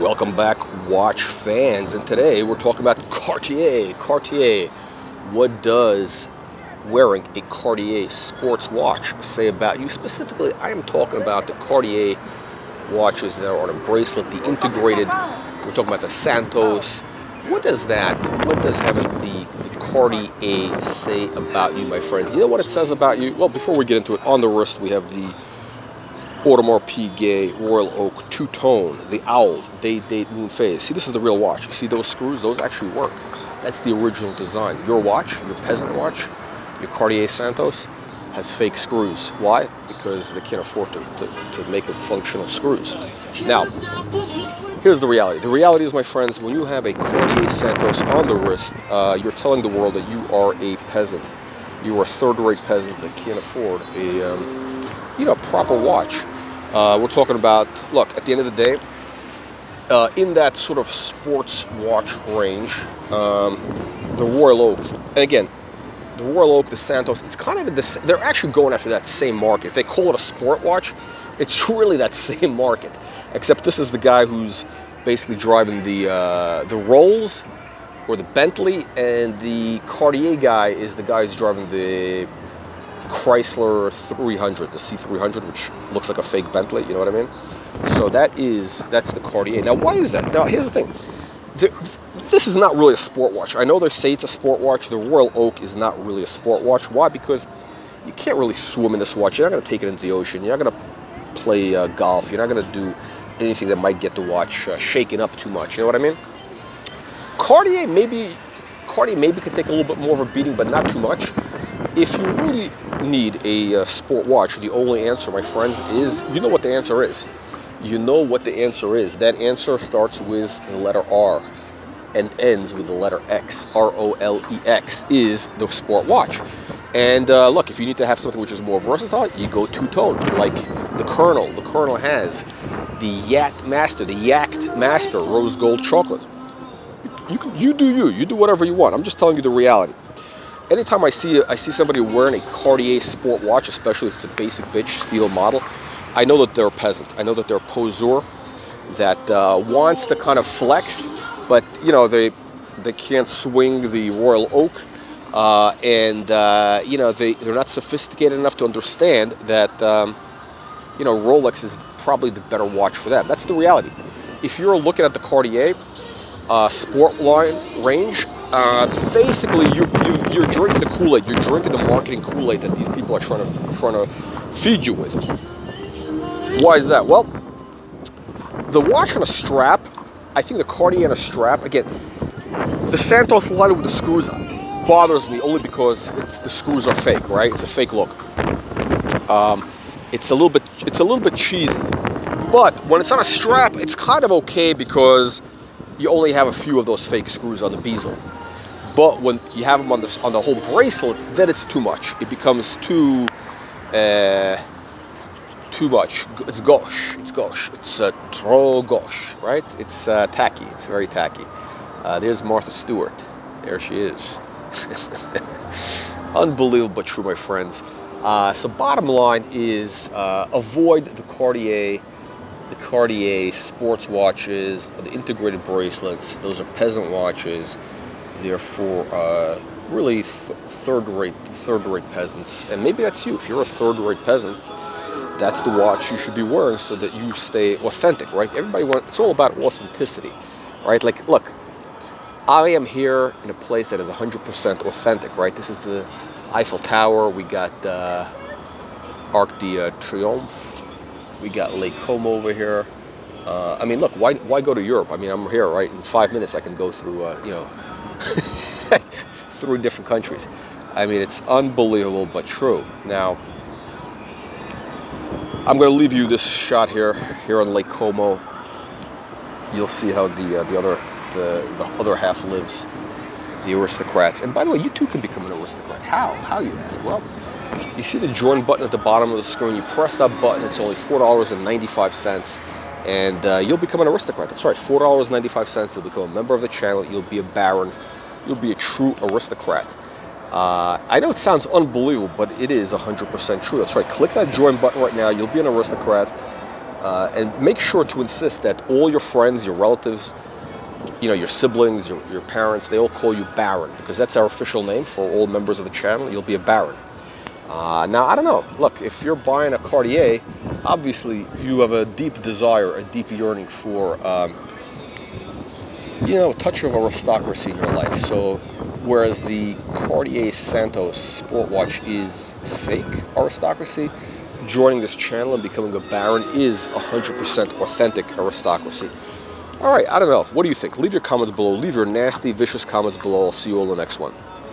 Welcome back, watch fans, and today we're talking about Cartier. Cartier, what does wearing a Cartier sports watch say about you? Specifically, I am talking about the Cartier watches that are on a bracelet, the integrated. We're talking about the Santos. What does having the Cartier say about you, my friends? You know what it says about you? Well, before we get into it, on the wrist we have the AUDEMARS PIGUET Royal Oak two-tone, the owl, day, date, moon phase. See, this is the real watch. You see those screws? Those actually work. That's the original design. Your watch, your peasant watch, your Cartier Santos, has fake screws. Why? Because they can't afford to make it functional screws. Now, here's the reality. The reality is, my friends, when you have a Cartier Santos on the wrist, you're telling the world that you are a peasant. You are a third-rate peasant that can't afford a proper watch. We're talking about, look, at the end of the day, in that sort of sports watch range, the Royal Oak, and again, the Royal Oak, the Santos, it's kind of in this, they're actually going after that same market. They call it a sport watch. It's really that same market, except this is the guy who's basically driving the Rolls or the Bentley, and the Cartier guy is the guy who's driving the Chrysler 300, the C300, which looks like a fake Bentley, you know what I mean? So that's the Cartier. Now, why is that? Now, here's the thing. This is not really a sport watch. I know they say it's a sport watch. The Royal Oak is not really a sport watch. Why? Because you can't really swim in this watch. You're not going to take it into the ocean. You're not going to play golf. You're not going to do anything that might get the watch shaken up too much. You know what I mean? Cartier maybe could take a little bit more of a beating, but not too much. If you really need a sport watch, the only answer, my friends, is, you know what the answer is. You know what the answer is. That answer starts with the letter R and ends with the letter X. ROLEX is the sport watch. And look, if you need to have something which is more versatile, you go two-tone, like the Colonel. The Colonel has the Yacht Master Rose Gold Chocolate. You do whatever you want. I'm just telling you the reality. Anytime I see somebody wearing a Cartier sport watch, especially if it's a basic bitch steel model, I know that they're a peasant. I know that they're a poseur that wants to kind of flex, but they can't swing the Royal Oak, and they're not sophisticated enough to understand that Rolex is probably the better watch for them. That's the reality. If you're looking at the Cartier sport line range, basically you're drinking the Kool-Aid. You're drinking the marketing Kool-Aid that these people are trying to feed you with. Why is that? Well, the watch on a strap, I think the Cartier on a strap, again, the Santos line with the screws bothers me only because the screws are fake, right? It's a fake look. It's a little bit cheesy. But when it's on a strap, it's kind of okay because you only have a few of those fake screws on the bezel. But when you have them on the whole bracelet, then it's too much. It becomes too much. It's gauche. It's trop gauche, right? It's tacky. It's very tacky. There's Martha Stewart. There she is. Unbelievable but true, my friends. So bottom line is avoid the Cartier sports watches, the integrated bracelets. Those are peasant watches. They're for really third-rate peasants. And maybe that's you. If you're a third-rate peasant, that's the watch you should be wearing so that you stay authentic, right? It's all about authenticity, right? Like, look, I am here in a place that is 100% authentic, right? This is the Eiffel Tower. We got Arc de Triomphe. We got Lake Como over here. Look, why go to Europe? I'm here, right? In 5 minutes, I can go through, through different countries. It's unbelievable but true. Now, I'm going to leave you this shot here on Lake Como. You'll see how the other half lives, the aristocrats. And by the way, you too can become an aristocrat. How, you ask? Well, you see the join button at the bottom of the screen. You press that button. It's only $4.95, and you'll become an aristocrat. That's right, $4.95. You'll become a member of the channel. You'll be a baron. You'll be a true aristocrat. I know it sounds unbelievable, but it is 100% true. That's right. Click that join button right now. You'll be an aristocrat. And make sure to insist that all your friends, your relatives, your siblings, your parents, they all call you Baron, because that's our official name for all members of the channel. You'll be a Baron. Now, I don't know. Look, if you're buying a Cartier, obviously you have a deep desire, a deep yearning for, a touch of aristocracy in your life. So, whereas the Cartier Santos sport watch is fake aristocracy, joining this channel and becoming a Baron is 100% authentic aristocracy. All right, I don't know. What do you think? Leave your comments below. Leave your nasty, vicious comments below. I'll see you all in the next one.